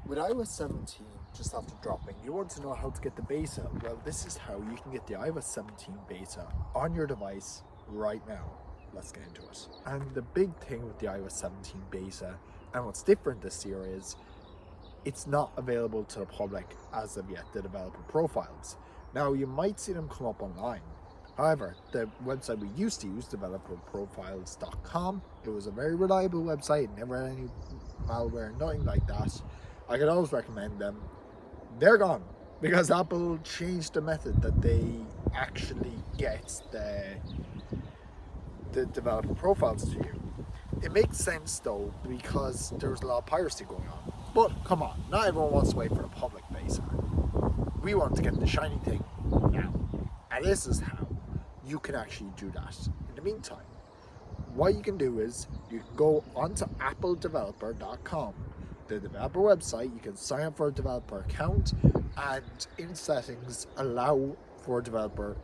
With iOS 17 just after dropping, you want to know how to get the beta. Well, this is how you can get the iOS 17 beta on your device right now. Let's get into it. And the big thing with the iOS 17 beta, and what's different this year, is it's not available to the public as of yet, the developer profiles. Now, you might see them come up online. However, the website we used to use, developerprofiles.com, it was a very reliable website, never had any malware, nothing like that. I could always recommend them. They're gone because Apple changed the method that they actually get the developer profiles to you. It makes sense though because there's a lot of piracy going on. But come on, not everyone wants to wait for the public beta. We want to get the shiny thing now. And this is how you can actually do that. In the meantime, what you can do is you can go onto appledeveloper.com, the developer website. You can sign up for a developer account and in settings allow for developer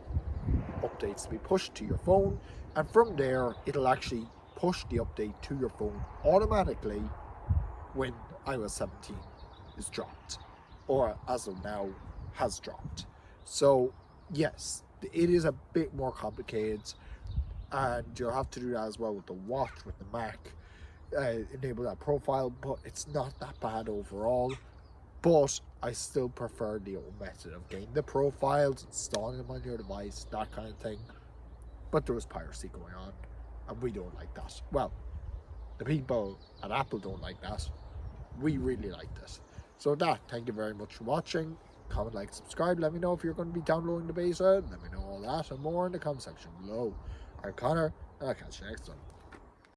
updates to be pushed to your phone, and from there it'll actually push the update to your phone automatically when iOS 17 is dropped, or as of now has dropped. So yes, it is a bit more complicated, and you'll have to do that as well with the watch, with the Mac, enable that profile, but it's not that bad overall. But I still prefer the old method of getting the profiles, installing them on your device, that kind of thing. But there was piracy going on, and we don't like that. Well, the people at Apple don't like that. We really like this. So with that, thank you very much for watching. Comment, like, subscribe. Let me know if you're going to be downloading the beta. Let me know all that and more in the comment section below. I'm Connor, and I'll catch you next time.